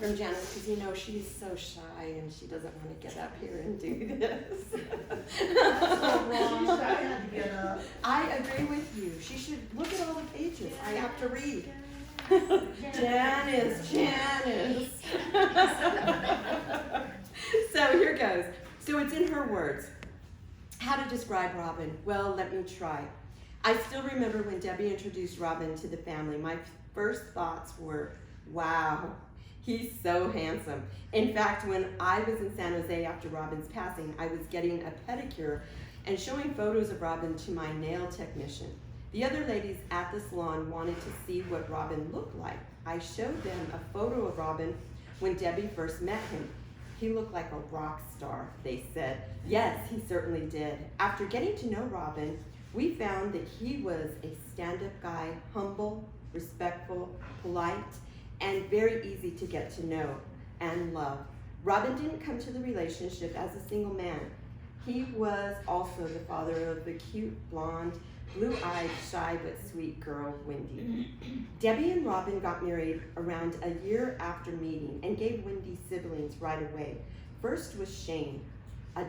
from Janice, because you know she's so shy and she doesn't want to get up here and do this. That's so wrong. I had to get up. I agree with you. She should look at all the pages. I have to read. Janice. So here goes. So it's in her words. How to describe Robin? Well, let me try. I still remember when Debbie introduced Robin to the family. My first thoughts were, wow, he's so handsome. In fact, when I was in San Jose after Robin's passing, I was getting a pedicure and showing photos of Robin to my nail technician. The other ladies at the salon wanted to see what Robin looked like. I showed them a photo of Robin when Debbie first met him. He looked like a rock star, they said. Yes, he certainly did. After getting to know Robin, we found that he was a stand-up guy, humble, respectful, polite, and very easy to get to know and love. Robin didn't come to the relationship as a single man. He was also the father of the cute, blonde, blue-eyed, shy but sweet girl, Wendy. Debbie and Robin got married around a year after meeting and gave Wendy siblings right away. First was Shane, a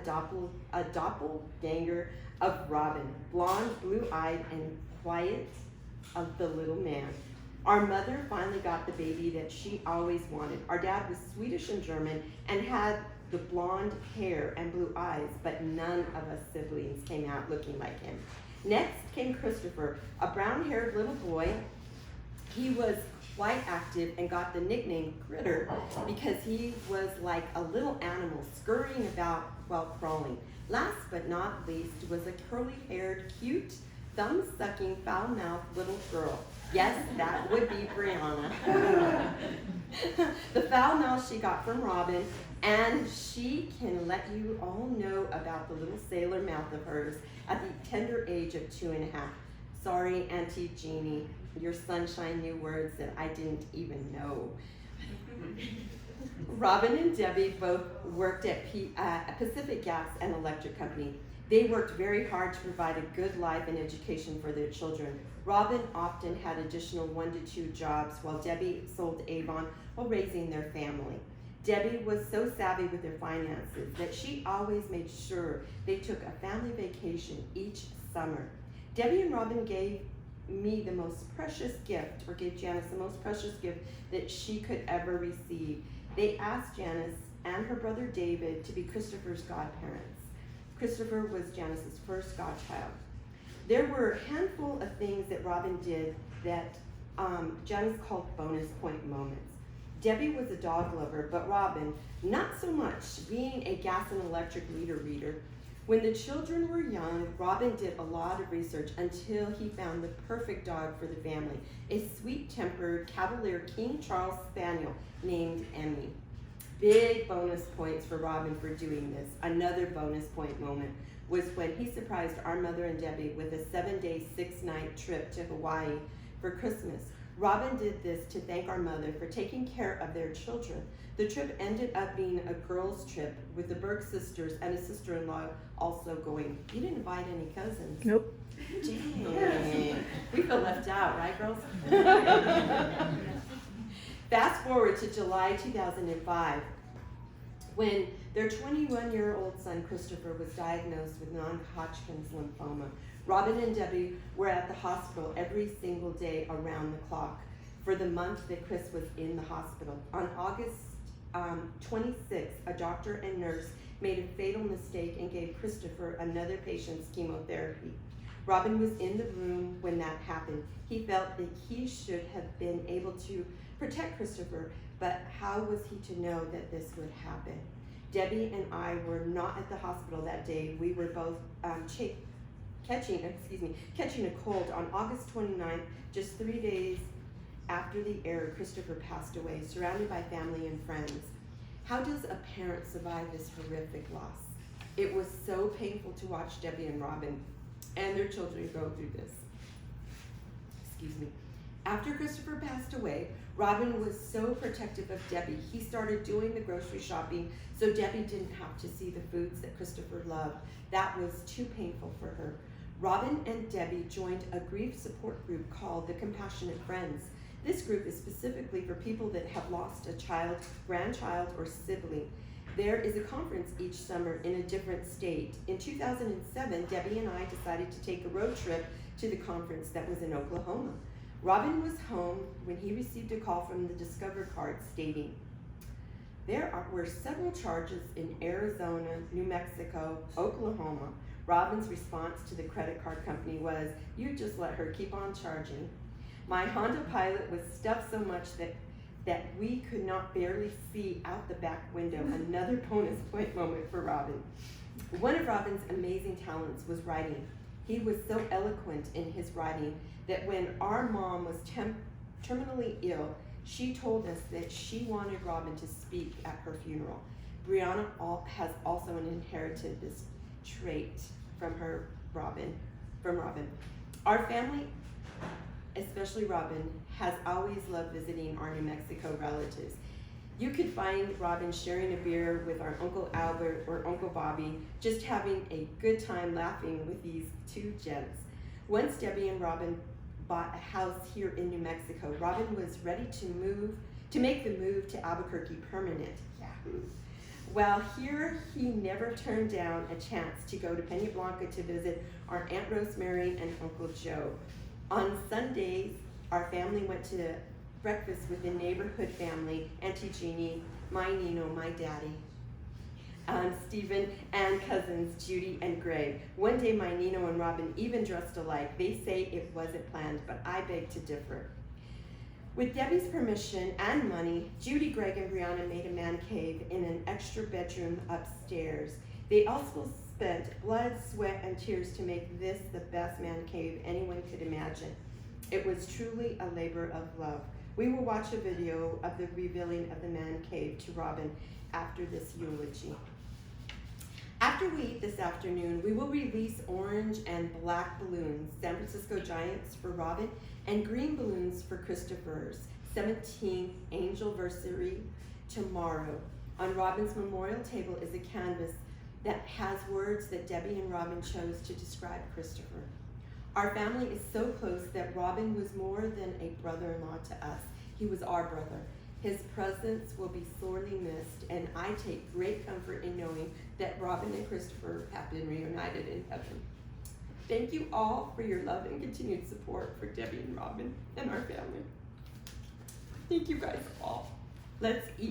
doppelganger of Robin, blonde, blue-eyed, and quiet of the little man. Our mother finally got the baby that she always wanted. Our dad was Swedish and German and had the blonde hair and blue eyes, but none of us siblings came out looking like him. Next came Christopher, a brown-haired little boy. He was quite active and got the nickname Critter because he was like a little animal scurrying about while crawling. Last but not least was a curly-haired, cute, thumb-sucking, foul-mouthed little girl. Yes, that would be Brianna. The foul mouth she got from Robin, and she can let you all know about the little sailor mouth of hers at the tender age of 2.5. Sorry, Auntie Jeannie, your sunshine knew words that I didn't even know. Robin and Debbie both worked at Pacific Gas and Electric Company. They worked very hard to provide a good life and education for their children. Robin often had additional 1 to 2 jobs while Debbie sold Avon while raising their family. Debbie was so savvy with their finances that she always made sure they took a family vacation each summer. Debbie and Robin gave me the most precious gift, or gave Janice the most precious gift that she could ever receive. They asked Janice and her brother David to be Christopher's godparents. Christopher was Janice's first godchild. There were a handful of things that Robin did that Janice called bonus point moments. Debbie was a dog lover, but Robin, not so much, being a gas and electric meter reader. When the children were young, Robin did a lot of research until he found the perfect dog for the family, a sweet-tempered Cavalier King Charles Spaniel named Emmy. Big bonus points for Robin for doing this. Another bonus point moment was when he surprised our mother and Debbie with a 7-day, 6-night trip to Hawaii for Christmas. Robin did this to thank our mother for taking care of their children. The trip ended up being a girls' trip with the Berg sisters and a sister-in-law also going. You didn't invite any cousins. Nope. Dang. We feel left out, right, girls? Fast forward to July 2005, when their 21-year-old son, Christopher, was diagnosed with non-Hodgkin's lymphoma. Robin and Debbie were at the hospital every single day around the clock for the month that Chris was in the hospital. On August 26th, a doctor and nurse made a fatal mistake and gave Christopher another patient's chemotherapy. Robin was in the room when that happened. He felt that he should have been able to protect Christopher, but how was he to know that this would happen? Debbie and I were not at the hospital that day. We were both catching a cold. On August 29th, just 3 days after the error, Christopher passed away, surrounded by family and friends. How does a parent survive this horrific loss? It was so painful to watch Debbie and Robin and their children go through this. Excuse me. After Christopher passed away, Robin was so protective of Debbie. He started doing the grocery shopping so Debbie didn't have to see the foods that Christopher loved. That was too painful for her. Robin and Debbie joined a grief support group called the Compassionate Friends. This group is specifically for people that have lost a child, grandchild, or sibling. There is a conference each summer in a different state. In 2007, Debbie and I decided to take a road trip to the conference that was in Oklahoma. Robin was home when he received a call from the Discover card stating, were several charges in Arizona, New Mexico, Oklahoma. Robin's response to the credit card company was, "You just let her keep on charging." My Honda Pilot was stuffed so much that we could not barely see out the back window. Another bonus point moment for Robin. One of Robin's amazing talents was writing. He was so eloquent in his writing that when our mom was terminally ill, she told us that she wanted Robin to speak at her funeral. Brianna has also inherited this trait from Robin. Our family, especially Robin, has always loved visiting our New Mexico relatives. You could find Robin sharing a beer with our Uncle Albert or Uncle Bobby, just having a good time laughing with these two gents. Once Debbie and Robin bought a house here in New Mexico, Robin was ready to make the move to Albuquerque permanent. Yahoo! While here, he never turned down a chance to go to Peña Blanca to visit our Aunt Rosemary and Uncle Joe. On Sundays, our family went to breakfast with the neighborhood family, Auntie Jeannie, my Nino, my daddy, Stephen, and cousins Judy and Greg. One day, my Nino and Robin even dressed alike. They say it wasn't planned, but I beg to differ. With Debbie's permission and money, Judy, Greg, and Brianna made a man cave in an extra bedroom upstairs. They also spent blood, sweat, and tears to make this the best man cave anyone could imagine. It was truly a labor of love. We will watch a video of the revealing of the man cave to Robin after this eulogy. After we eat this afternoon, we will release orange and black balloons, San Francisco Giants for Robin, and green balloons for Christopher's 17th Angelversary tomorrow. On Robin's memorial table is a canvas that has words that Debbie and Robin chose to describe Christopher. Our family is so close that Robin was more than a brother-in-law to us. He was our brother. His presence will be sorely missed, and I take great comfort in knowing that Robin and Christopher have been reunited in heaven. Thank you all for your love and continued support for Debbie and Robin and our family. Thank you guys all. Let's eat.